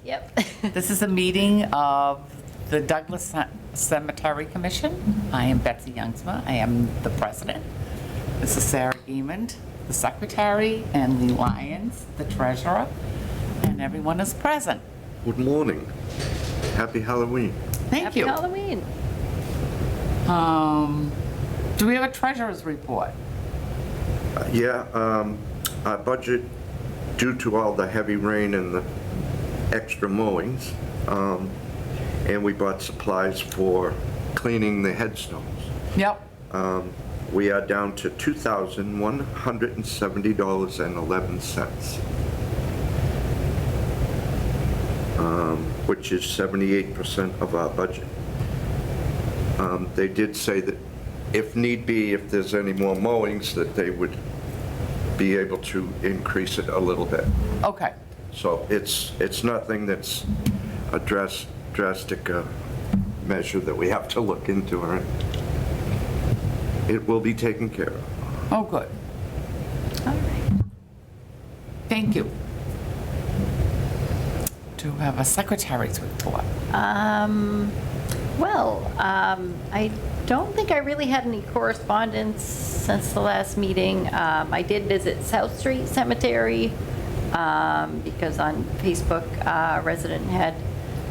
Yep. This is a meeting of the Douglas Cemetery Commission. I am Betsy Youngsma. I am the president. This is Sarah Eamond, the secretary, and Lee Lyons, the treasurer, and everyone is present. Good morning. Happy Halloween. Thank Happy you. Halloween. Do we have a treasurer's report? Our budget, due to all the heavy rain and the extra mowings, and we bought supplies for cleaning the headstones. Yep. We are down to $2,170.11, which is 78% of our budget. They did say that if need be, if there's any more mowings, that they would be able to increase it a little bit. Okay. So it's nothing that's a drastic measure that we have to look into, all right? It will be taken care of. Oh, good. All right. Thank you. Do we have a secretary's report? I don't think I really had any correspondence since the last meeting. I did visit South Street Cemetery because on Facebook, a resident had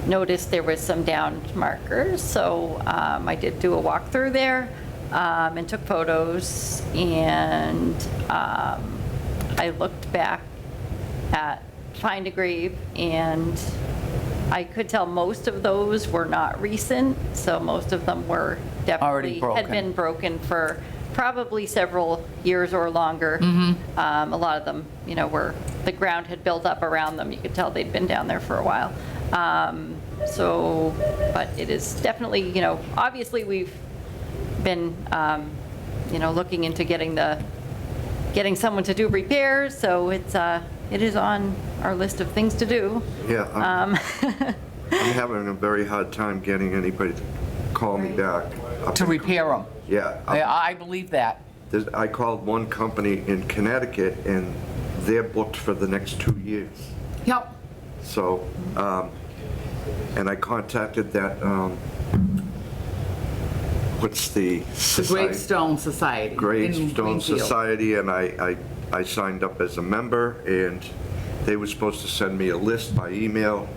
noticed there was some downed markers. So I did do a walkthrough there and took photos. And I looked back at Find a Grave, and I could tell most of those were not recent, so most of them were Already definitely, broken. had been broken for probably several years or longer. A lot of them, the ground had built up around them. You could tell they'd been down there for a while. But it is definitely, obviously we've been, looking into getting someone to do repairs, so it is on our list of things to do. Yeah, I'm having a very hard time getting anybody to call me back. To repair them. Yeah. I believe that. I called one company in Connecticut, and they're booked for the next 2 years. Yep. So, and I contacted that, what's the The society? Gravestone Society. in Gravestone Greenfield. Society, and I signed up as a member, and they were supposed to send me a list by email.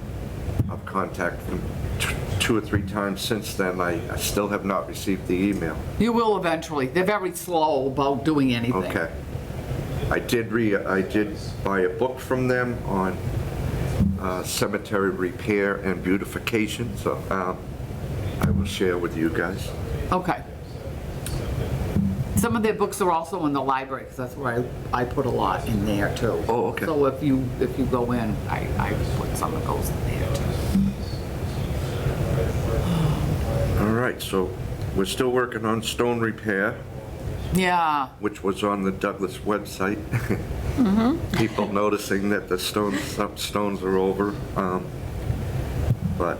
I've contacted them 2 or 3 times since then. I still have not received the email. You will eventually. They're very slow about doing anything. Okay. I did buy a book from them on cemetery repair and beautification, so I will share with you guys. Okay. Some of their books are also in the library, because that's where I put a lot in there too. Oh, okay. So if you go in, I put some of those in there too. All right, so we're still working on stone repair, Yeah. which was on the Douglas website. People noticing that some stones are over, but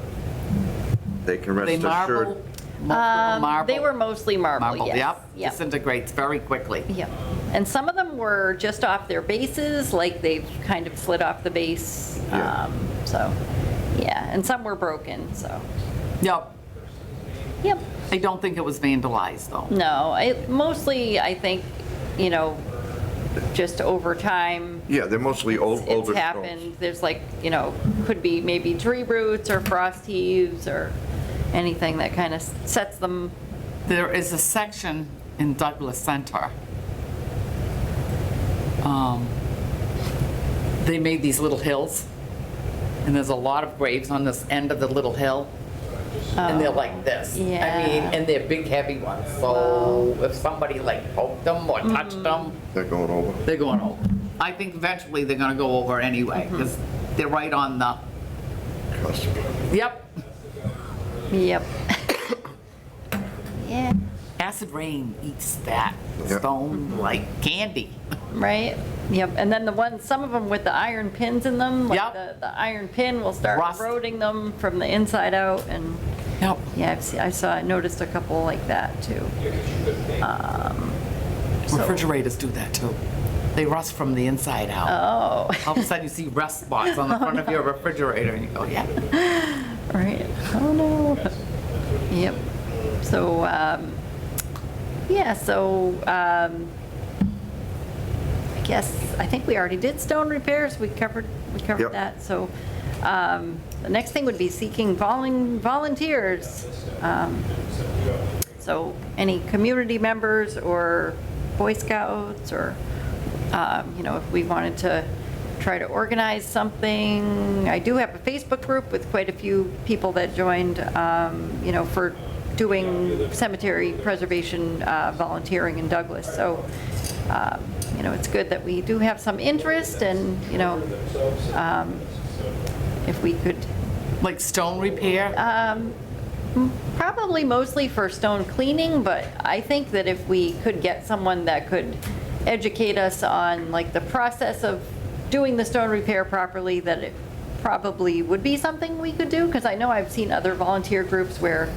they can They rest assured. marble? Marble? They were mostly marble, Marble, yes. yep. Disintegrates very quickly. Yep. And some of them were just off their bases, like they've kind of slid off the base. Yeah. And some were broken, so. Yep. Yep. I don't think it was vandalized though. No, mostly, I think, just over time, Yeah, they're mostly older it's stones. happened. There's could be maybe tree roots or frost heaves or anything that kind of sets them. There is a section in Douglas Center. They made these little hills, and there's a lot of graves on this end of the little hill. And they're like this. I mean, Yeah. and they're big, heavy ones. So if somebody poked them or touched them, They're going over. they're going over. I think eventually they're gonna go over anyway, because they're right on the, Cusp. yep. Yep. Yeah, Acid rain eats that Yep. stone like candy. right? Yep. And then some of them with the iron pins in them, like Yep. the iron pin will start Rust. eroding them from the inside out. And Yep. yeah, I noticed a couple like that too. So- Refrigerators do that too. They rust from the inside out. Oh, All of a sudden, you see rust spots on the front of your refrigerator, and you go, yeah. right. Oh, no. Yep. So, yeah, so I think we already did stone repairs. We covered Yep. that. So the next thing would be seeking volunteers. So any community members or Boy Scouts or, if we wanted to try to organize something. I do have a Facebook group with quite a few people that joined, for doing cemetery preservation volunteering in Douglas. So, it's good that we do have some interest and, if we could, Like stone repair? probably mostly for stone cleaning, but I think that if we could get someone that could educate us on like the process of doing the stone repair properly, that it probably would be something we could do, because I know I've seen other volunteer groups where,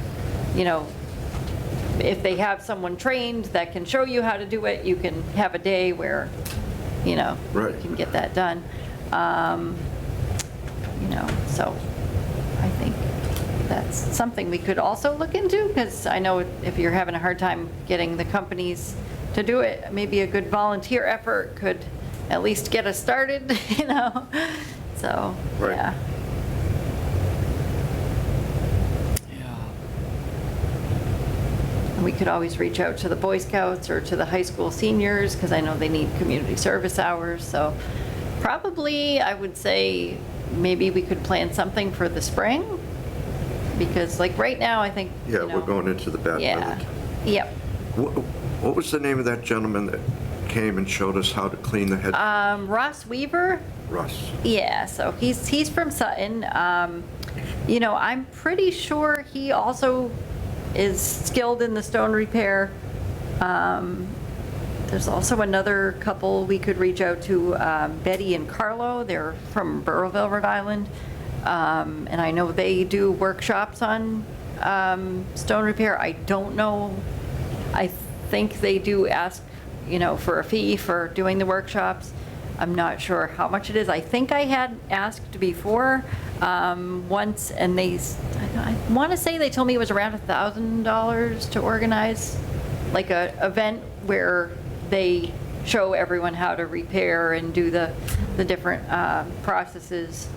if they have someone trained that can show you how to do it, you can have a day where, Right. you can get that done. So I think that's something we could also look into, because I know if you're having a hard time getting the companies to do it, maybe a good volunteer effort could at least get us started, So, Right. yeah. Yeah. We could always reach out to the Boy Scouts or to the high school seniors, because I know they need community service hours. So probably, I would say, maybe we could plan something for the spring, because like right now, I think, Yeah, we're going into the bad Yeah, village. yep. What was the name of that gentleman that came and showed us how to clean the head? Ross Weaver, Russ. yeah, so he's from Sutton. I'm pretty sure he also is skilled in the stone repair. There's also another couple we could reach out to, Betty and Carlo. They're from Burrowville, Rhode Island. And I know they do workshops on stone repair. I don't know. I think they do ask, for a fee for doing the workshops. I'm not sure how much it is. I think I had asked before once, and I want to say they told me it was around $1,000 to organize like a event where they show everyone how to repair and do the different processes.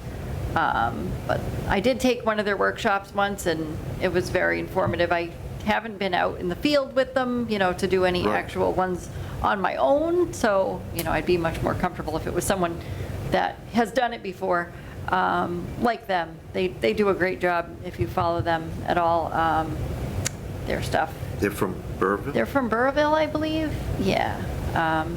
But I did take one of their workshops once, and it was very informative. I haven't been out in the field with them, to do any Right. actual ones on my own. So, I'd be much more comfortable if it was someone that has done it before, like them. They do a great job if you follow them at all, their stuff. They're from Burville? They're from Burrowville, I believe. Yeah.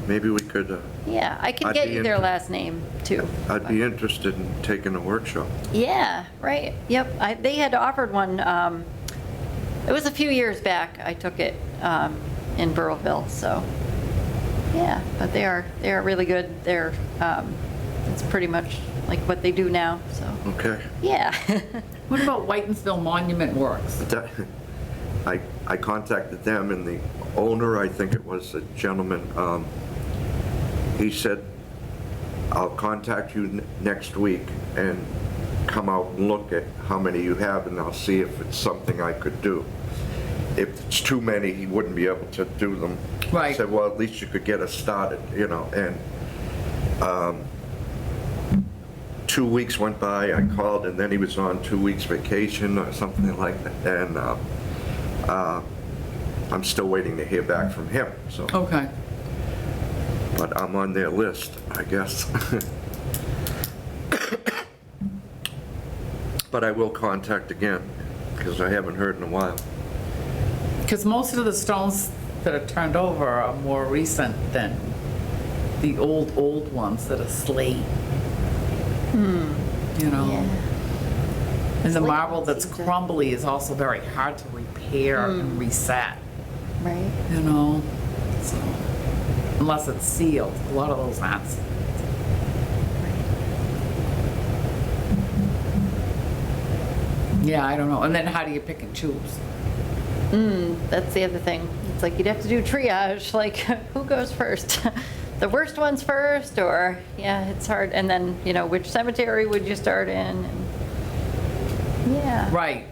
Maybe we could, Yeah, I can I'd get be you their inter- last name, too. I'd be interested in taking a workshop. Yeah, right. Yep. They had offered one. It was a few years back. I took it in Burrowville. So, yeah. But they are really good. It's pretty much like what they do now. So, Okay. yeah. What about Whitensville Monument Works? That- I contacted them, and the owner, I think it was a gentleman, he said, I'll contact you next week and come out and look at how many you have, and I'll see if it's something I could do. If it's too many, he wouldn't be able to do them. Right. I said, well, at least you could get us started, and 2 weeks went by, I called, and then he was on 2 weeks vacation or something like that, and I'm still waiting to hear back from him, so, Okay. but I'm on their list, I guess. But I will contact again, because I haven't heard in a while. Because most of the stones that are turned over are more recent than the old ones that are slate. You know? Yeah. And the Slate marble that's seems to- crumbly is also very hard to repair and reset, Right. you know? So, unless it's sealed, a lot of those aren't. Yeah, I don't know. And then how do you pick and choose? That's the other thing. It's like you'd have to do triage, like who goes first? the worst ones first, or, yeah, it's hard, and then, which cemetery would you start in? And yeah. Right.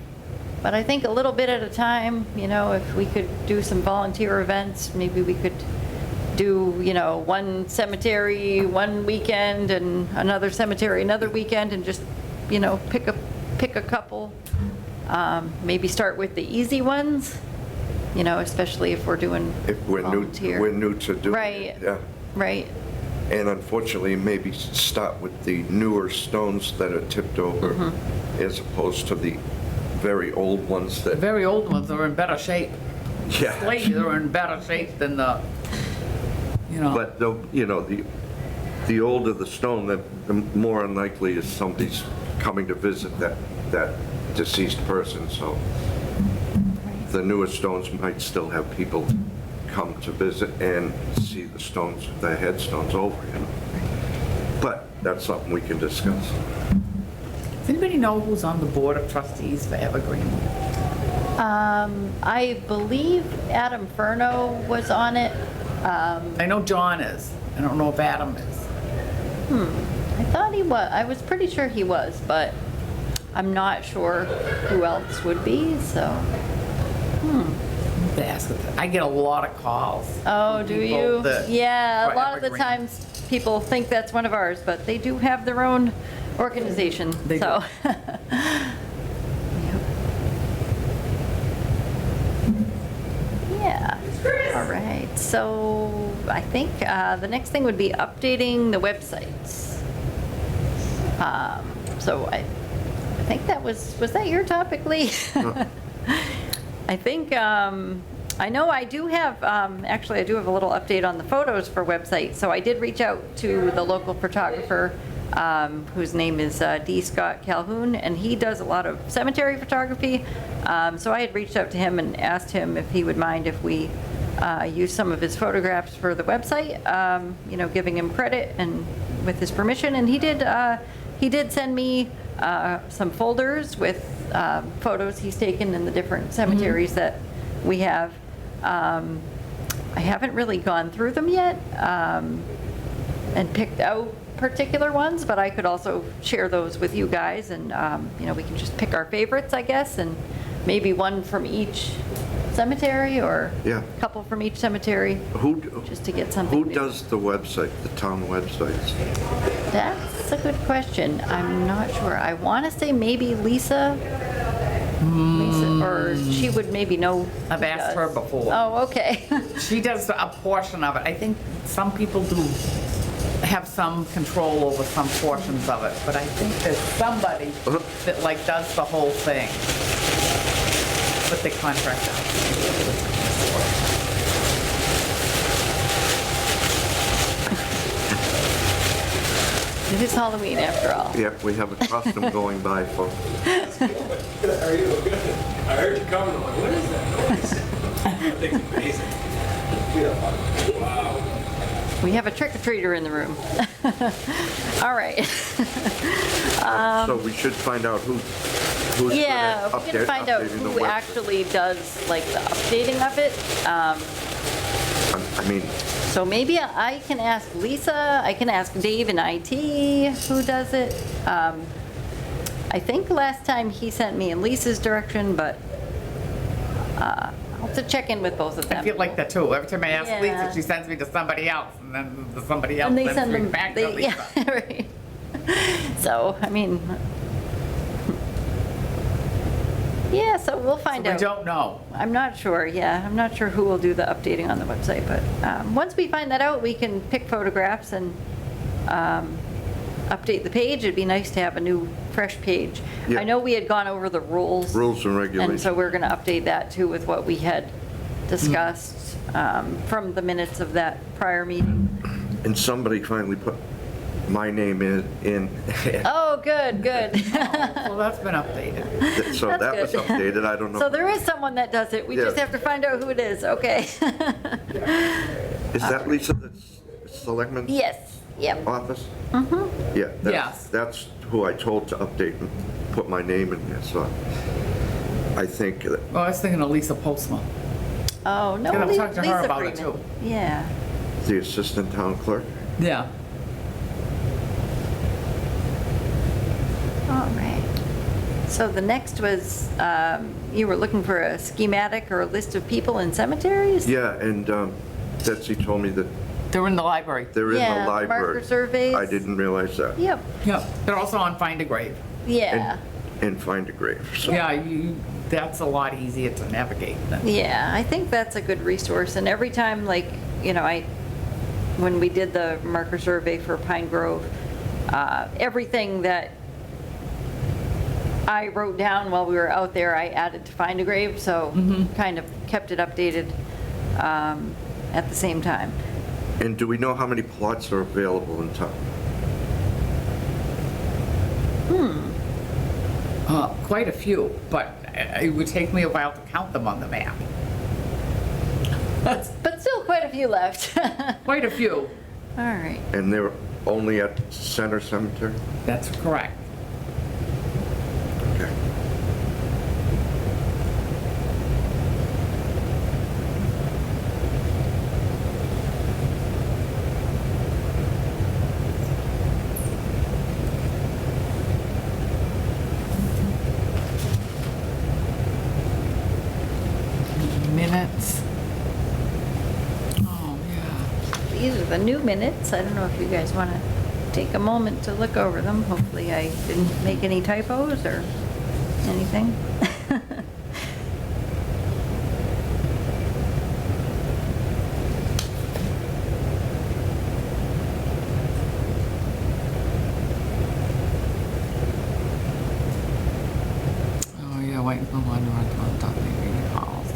But I think a little bit at a time, if we could do some volunteer events, maybe we could do, one cemetery one weekend and another cemetery another weekend, and just, pick a couple. Maybe start with the easy ones, especially if we're doing If we're volunteer. new to doing Right. it, yeah. Right, And unfortunately, maybe start with the newer stones that are tipped over Mm-hmm. as opposed to the very old ones The that, very old ones are in better shape. yeah. Slate are in better shape than the, But, the older the stone, the more unlikely is somebody's coming to visit that deceased person, so the newer stones might still have people come to visit and see the stones, the headstones over, But that's something we can discuss. Does anybody know who's on the board of trustees for Evergreen? I believe Adam Furno was on it. I know John is. I don't know if Adam is. I thought he was, I was pretty sure he was, but I'm not sure who else would be, so. To ask if- I get a lot of calls. Oh, from do people you? that- Yeah, a for lot of the Evergreen. times people think that's one of ours, but they do have their own organization, They do. so. Yeah, all right, so I think the next thing would be updating the websites. So I think that was that your topic, Lee? I think, I know I do have, actually, I do have a little update on the photos for website. So I did reach out to the local photographer, whose name is D. Scott Calhoun, and he does a lot of cemetery photography. So I had reached out to him and asked him if he would mind if we use some of his photographs for the website, giving him credit and with his permission. And he did send me some folders with photos he's taken in the different cemeteries that we have. I haven't really gone through them yet and picked out particular ones, but I could also share those with you guys, and we can just pick our favorites, I guess, and maybe one from each cemetery, or Yeah. a couple from each cemetery, just to get something Who new. does the website, the town websites? That's a good question. I'm not sure. I want to say maybe Lisa, or she would maybe know. I've who asked does. her before. Oh, okay. She does a portion of it. I think some people do have some control over some portions of it, but I think there's somebody that like does the whole thing. But they contract out. It is Halloween after all. Yeah, we have a costume going by, folks. How are you? Good. I heard you coming. I'm like, what is that noise? I think it's amazing. Wow. We have a trick-or-treater in the room. All right. So we should find out who's good Yeah, at we can find out updating the who website. actually does like the updating of it. I mean, So maybe I can ask Lisa, I can ask Dave in IT who does it. I think last time he sent me in Lisa's direction, but I'll have to check in with both of them. I feel like that too. Every time I ask Yeah. Lisa, she sends me to somebody else, and then somebody else And they sends send me them, back to Lisa. yeah, right. So, I mean, yeah, so we'll find We out. don't know. I'm not sure, yeah, I'm not sure who will do the updating on the website, but once we find that out, we can pick photographs and update the page. It'd be nice to have a new, fresh page. Yeah. I know we had gone over the rules. rules and And regulations. so we're going to update that too with what we had discussed from the minutes of that prior meeting. And somebody finally put my name in. Oh, good, good. Well, that's been updated. So That's that was good. updated, I don't know. So there is someone that does it. We just Yeah. have to find out who it is, okay? Is that Lisa that's Selectman's Yes, yep. office? Mm-hmm. Yeah. Yes. That's who I told to update and put my name in there, so I think that, Well, I was thinking of Lisa Postma. Oh, no, Can I Lisa talk to her about it, Freeman. too? Yeah. the assistant town clerk. Yeah. All right. So the next was, you were looking for a schematic or a list of people in cemeteries? Yeah, and Betsy told me that They're in the library. they're in Yeah, the library. marker surveys. I didn't realize that. Yep, Yep. They're also on Find a Grave. yeah. And find a grave. So Yeah, that's a lot easier to navigate than. Yeah, I think that's a good resource, and every time, like, you know, when we did the marker survey for Pine Grove, everything that I wrote down while we were out there, I added to Find a Grave, so kind of kept it updated at the same time. And do we know how many plots are available in town? Quite a few, but it would take me a while to count them on the map. But still quite a few left. Quite a few. All right. And they're only at Center Cemetery? That's correct. Okay. Minutes. Oh, yeah. These are the new minutes. I don't know if you guys want to take a moment to look over them. Hopefully I didn't make any typos or anything. Oh, yeah, wait, no wonder I don't talk maybe calls.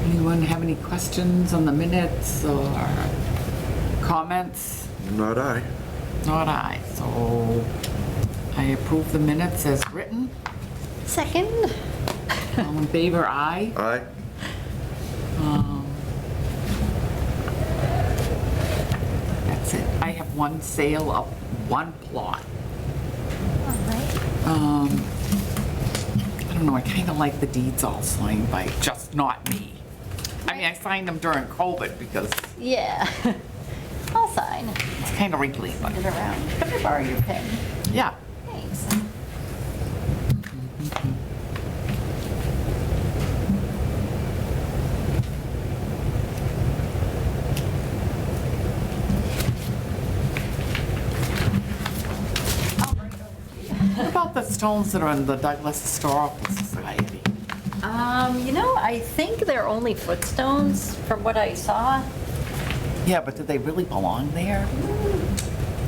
Anyone have any questions on the minutes or comments? Not I. Not I, so I approve the minutes as written. Second? All in favor, aye. Aye. That's it. I have one sale of one plot. All right. I don't know, I kind of like the deeds all signed by just not me. I mean, I signed them during COVID because Yeah. I'll sign. it's kind of wrinkly, but Get around. Can I borrow your pen? yeah. Thanks. What about the stones that are in the Douglas Historical Society? You know, I think they're only footstones from what I saw. Yeah, but do they really belong there?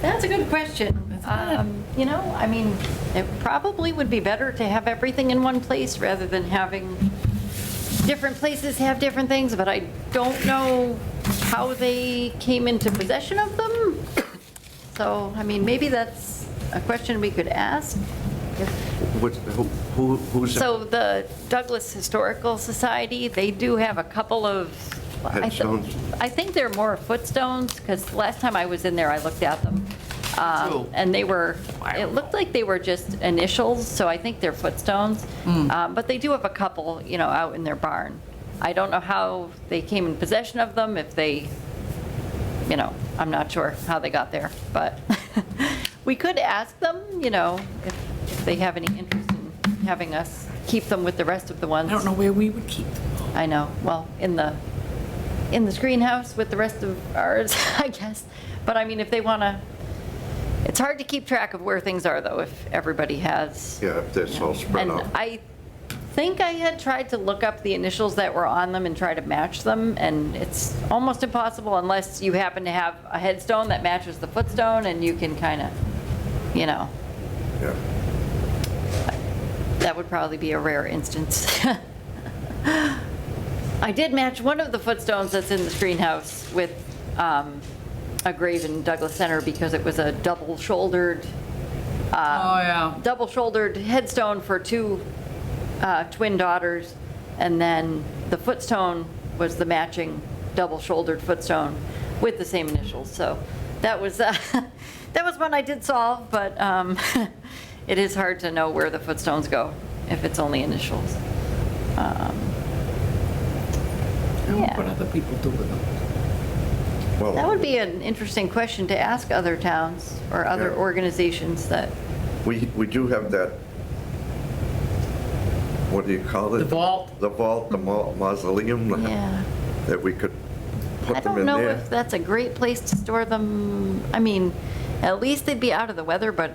That's a good question. You know, I mean, it probably would be better to have everything in one place rather than having different places have different things, but I don't know how they came into possession of them. So, I mean, maybe that's a question we could ask. Who's that? So the Douglas Historical Society, they do have a couple of... Headstones? I think they're more footstones, because last time I was in there, I looked at them. too. And they were, it looked like they were just initials, so I think they're footstones. But they do have a couple, you know, out in their barn. I don't know how they came in possession of them, if they, you know, I'm not sure how they got there, but we could ask them, you know, if they have any interest in having us keep them with the rest of the ones. I don't know where we would keep them. I know, well, in the screenhouse with the rest of ours, I guess. But I mean, if they want to, it's hard to keep track of where things are, though, if everybody has. Yeah, if that's all spread And out. I think I had tried to look up the initials that were on them and try to match them, and it's almost impossible unless you happen to have a headstone that matches the footstone, and you can kind of, you know, Yeah. that would probably be a rare instance. I did match one of the footstones that's in the screenhouse with a grave in Douglas Center because it was a double-shouldered Oh, yeah. double-shouldered headstone for two twin daughters, And then the footstone was the matching double-shouldered footstone with the same initials. So that was, that was one I did solve, but it is hard to know where the footstones go if it's only initials. Yeah. What other people do with them? Well, That would be an interesting question to ask other towns or other Yeah. organizations that, we do have that, what do you call it? The vault. The vault, the mausoleum, yeah. that we could I put them don't in know there. if that's a great place to store them. I mean, at least they'd be out of the weather, but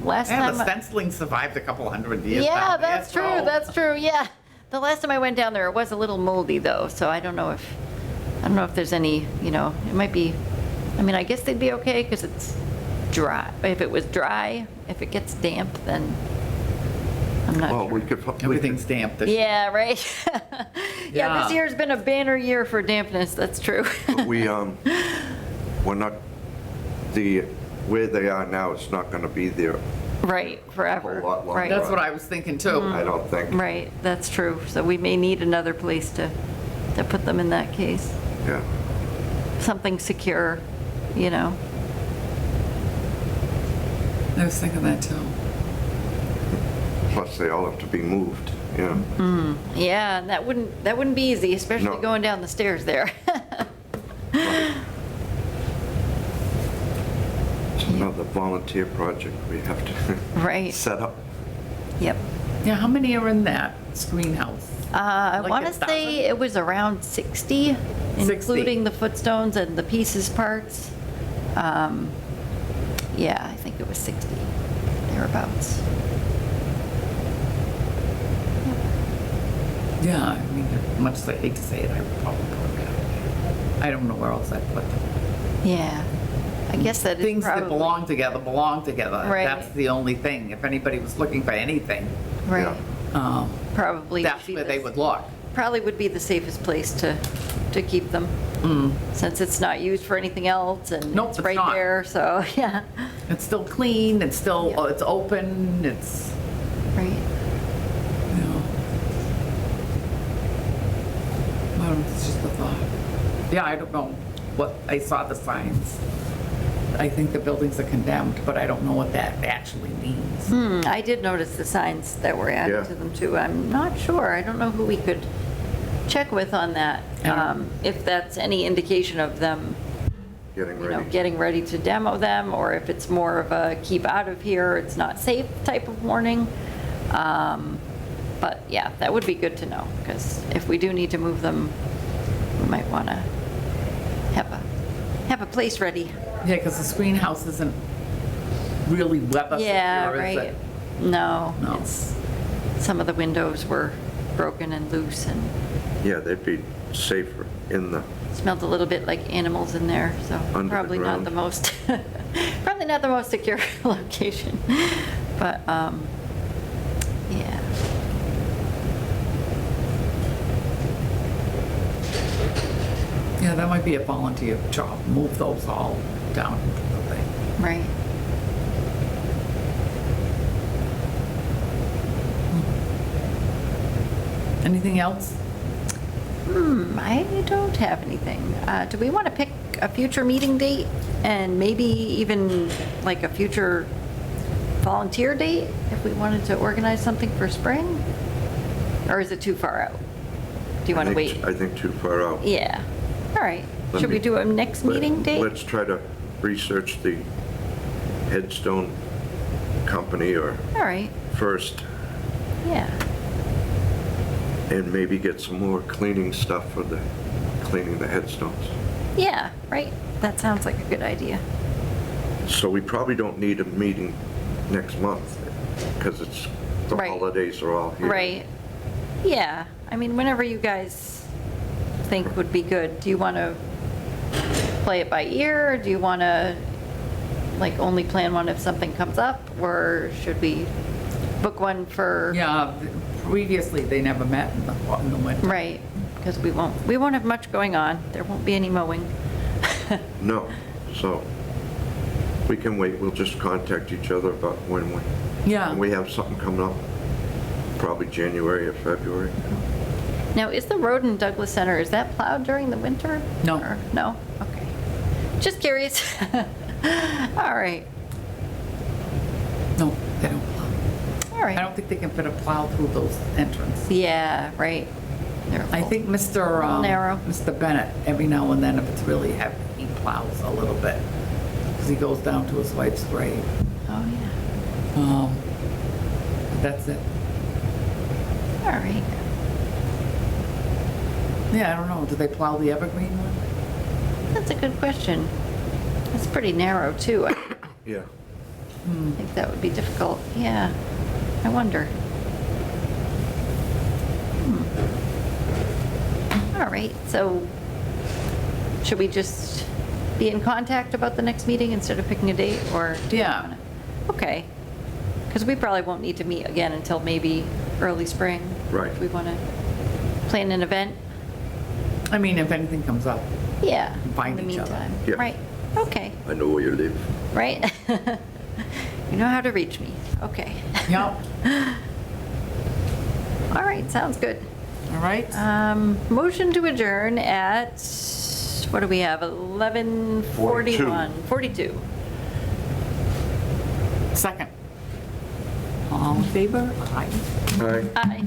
last And time. the stenciling survived a couple hundred years. Yeah, down there, that's true, so- that's true, yeah. The last time I went down there, it was a little moldy though, so I don't know if there's any, it might be, I mean, I guess they'd be okay because it's dry. If it was dry, if it gets damp, then I'm not Well, we sure. could. Everything's damp this year. Yeah, right? Yeah, this Yeah. year's been a banner year for dampness, that's true. We're not, where they are now, it's not going to be there, Right, forever. A lot longer. Right. That's what I was thinking too. I don't think. Right, that's true. So we may need another place to put them in that case. Yeah. Something secure, you know? I was thinking that too. Plus, they all have to be moved, yeah. Yeah, and that wouldn't be easy, especially No. going down the stairs there. It's another volunteer project we have to Right, set up. yep. Yeah, how many are in that screen house? I Like want to 1,000? say it was around 60, 60. including the footstones and the pieces parts. Yeah, I think it was 60, thereabouts. Yeah, I mean, much as I hate to say it, I would probably put them down. I don't know where else I'd put them. Yeah, I guess that is Things that probably. belong together, belong together. Right. That's the only thing. If anybody was looking for anything, Right, probably. that's be where the- they would look. Probably would be the safest place to keep them, since it's not used for anything else and Nope, it's it's right not. there, so, yeah, It's still clean, it's still, Yeah. it's open, it's, right. you know. Well, it's just a thought. Yeah, I don't know what, I saw the signs. I think the buildings are condemned, but I don't know what that actually means. I did notice the signs that were added Yeah. to them too. I'm not sure. I don't know who we could check with on that. Yeah. If that's any indication of them, Getting you know, ready. getting ready to demo them, or if it's more of a keep out of here, it's not safe type of warning. But yeah, that would be good to know, because if we do need to move them, we might want to have a place ready. Yeah, because the screen house isn't really weather Yeah, secure, is right. it? No, No. it's, some of the windows were broken and loose and Yeah, they'd be safer in the, smelled a little bit like animals in there, so Under the probably not ground. the most, probably not the most secure location. But, yeah. Yeah, that might be a volunteer job, move those all down into the thing. Right. Anything else? I don't have anything. Do we want to pick a future meeting date and maybe even like a future volunteer date if we wanted to organize something for spring? Or is it too far out? Do you want to wait? I think too far out. Yeah. All right. Let Should we me- do a next meeting date? Let's try to research the headstone company or All right. first, Yeah. and maybe get some more cleaning stuff for cleaning the headstones. Yeah, right. That sounds like a good idea. So we probably don't need a meeting next month, because it's, the Right. holidays are all here. Right. Yeah. I mean, whenever you guys think would be good. Do you want to play it by ear? Or do you want to, like, only plan one if something comes up? Or should we book one for? Yeah, previously, they never met in the winter. Right, because we won't have much going on. There won't be any mowing. No, so we can wait, we'll just contact each other about when Yeah. we have something coming up, probably January or February. Now, is the road in Douglas Center, is that plowed during the winter? No. Or- No? Okay. Just curious. All right, No, they don't plow. all right. I don't think they can fit a plow through those entrances. Yeah, right. They're I think Mr. Narrow. Mr. Bennett, every now and then, if it's really heavy, he plows a little bit. Because he goes down to his wife's grave. Oh, yeah. That's it. All right. Yeah, I don't know. Do they plow the evergreen one? That's a good question. It's pretty narrow, too. I Yeah. think that would be difficult. Yeah. I wonder. All right, so should we just be in contact about the next meeting instead of picking a date, or? do you Yeah. wanna- Okay. Because we probably won't need to meet again until maybe early spring. Right. If we want to plan an event. I mean, if anything comes up. Yeah. Find in the each other. meantime. Yeah. Right, okay, I know where you live. right? You know how to reach me, okay. Yep. All right, sounds good. All right. Motion to adjourn at, what do we have, 11:41? 42. Second. All in favor? Aye. Aye. Aye.